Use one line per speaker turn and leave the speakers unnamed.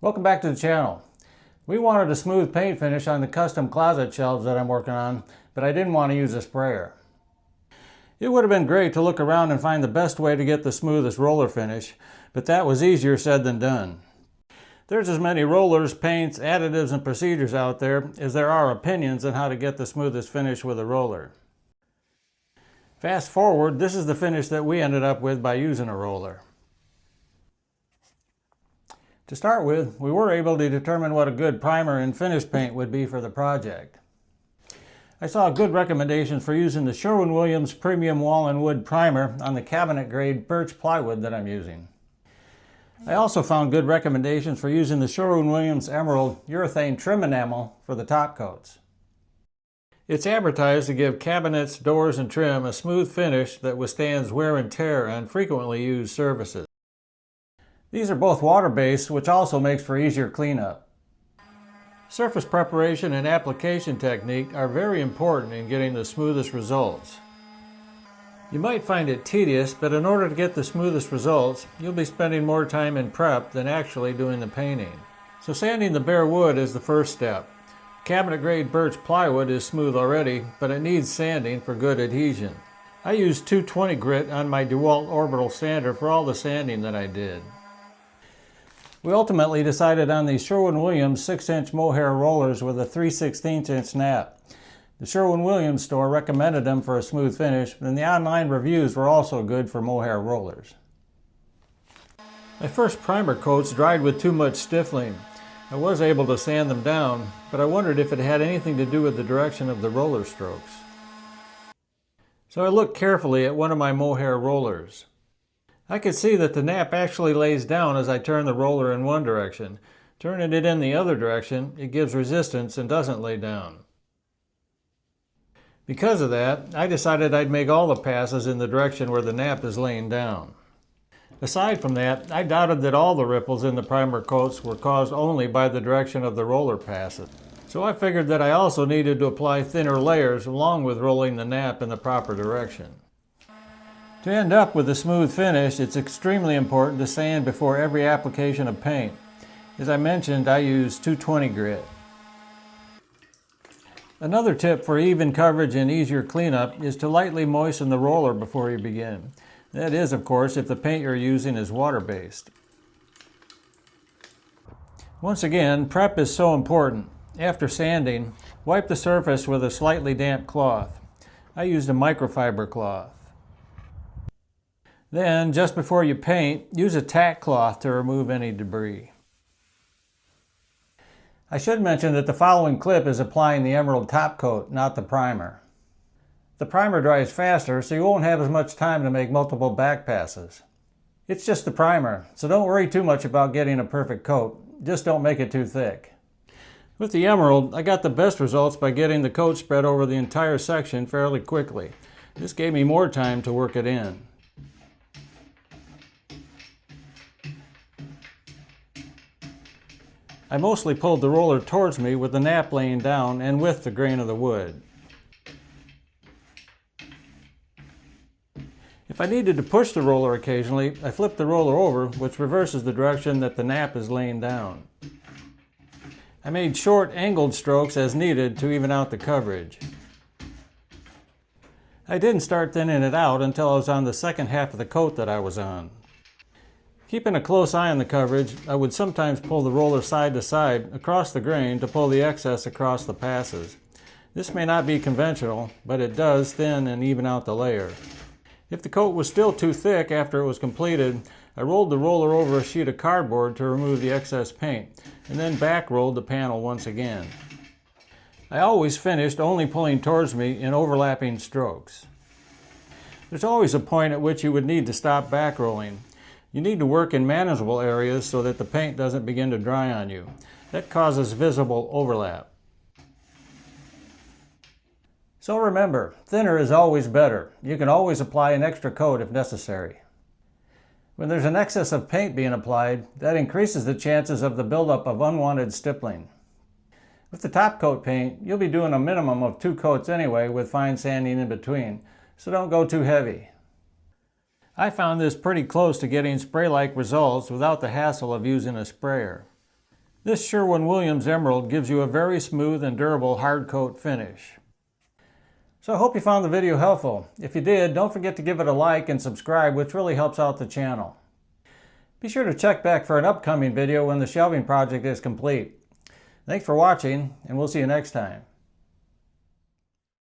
Welcome back to the channel. We wanted a smooth paint finish on the custom closet shelves that I'm working on, but I didn't want to use a sprayer. It would have been great to look around and find the best way to get the smoothest roller finish, but that was easier said than done. There's as many rollers, paints, additives, and procedures out there as there are opinions on how to get the smoothest finish with a roller. Fast forward, this is the finish that we ended up with by using a roller. To start with, we were able to determine what a good primer and finish paint would be for the project. I saw good recommendations for using the Sherwin-Williams Premium Wall and Wood Primer on the cabinet grade birch plywood that I'm using. I also found good recommendations for using the Sherwin-Williams Emerald Urethane Trim Enamel for the top coats. It's advertised to give cabinets, doors, and trim a smooth finish that withstands wear and tear on frequently used surfaces. These are both water-based, which also makes for easier cleanup. Surface preparation and application technique are very important in getting the smoothest results. You might find it tedious, but in order to get the smoothest results, you'll be spending more time in prep than actually doing the painting. So sanding the bare wood is the first step. Cabinet grade birch plywood is smooth already, but it needs sanding for good adhesion. I used 220 grit on my DEWALT Orbital sander for all the sanding that I did. We ultimately decided on these Sherwin-Williams 6-inch mohair rollers with a 3/16 inch nap. The Sherwin-Williams store recommended them for a smooth finish, and the online reviews were also good for mohair rollers. My first primer coats dried with too much stiffling. I was able to sand them down, but I wondered if it had anything to do with the direction of the roller strokes. So I looked carefully at one of my mohair rollers. I could see that the nap actually lays down as I turn the roller in one direction. Turning it in the other direction, it gives resistance and doesn't lay down. Because of that, I decided I'd make all the passes in the direction where the nap is laying down. Aside from that, I doubted that all the ripples in the primer coats were caused only by the direction of the roller passes. So I figured that I also needed to apply thinner layers along with rolling the nap in the proper direction. To end up with a smooth finish, it's extremely important to sand before every application of paint. As I mentioned, I use 220 grit. Another tip for even coverage and easier cleanup is to lightly moisten the roller before you begin. That is, of course, if the paint you're using is water-based. Once again, prep is so important. After sanding, wipe the surface with a slightly damp cloth. I used a microfiber cloth. Then, just before you paint, use a tack cloth to remove any debris. I should mention that the following clip is applying the emerald top coat, not the primer. The primer dries faster, so you won't have as much time to make multiple back passes. It's just the primer, so don't worry too much about getting a perfect coat. Just don't make it too thick. With the emerald, I got the best results by getting the coat spread over the entire section fairly quickly. This gave me more time to work it in. I mostly pulled the roller towards me with the nap laying down and with the grain of the wood. If I needed to push the roller occasionally, I flip the roller over, which reverses the direction that the nap is laying down. I made short, angled strokes as needed to even out the coverage. I didn't start thinning it out until I was on the second half of the coat that I was on. Keeping a close eye on the coverage, I would sometimes pull the roller side to side across the grain to pull the excess across the passes. This may not be conventional, but it does thin and even out the layer. If the coat was still too thick after it was completed, I rolled the roller over a sheet of cardboard to remove the excess paint, and then back rolled the panel once again. I always finished only pulling towards me in overlapping strokes. There's always a point at which you would need to stop back rolling. You need to work in manageable areas so that the paint doesn't begin to dry on you. That causes visible overlap. So remember, thinner is always better. You can always apply an extra coat if necessary. When there's an excess of paint being applied, that increases the chances of the buildup of unwanted stippling. With the top coat paint, you'll be doing a minimum of 2 coats anyway with fine sanding in between, so don't go too heavy. I found this pretty close to getting spray-like results without the hassle of using a sprayer. This Sherwin-Williams Emerald gives you a very smooth and durable hard coat finish. So I hope you found the video helpful. If you did, don't forget to give it a like and subscribe, which really helps out the channel. Be sure to check back for an upcoming video when the shelving project is complete. Thanks for watching, and we'll see you next time.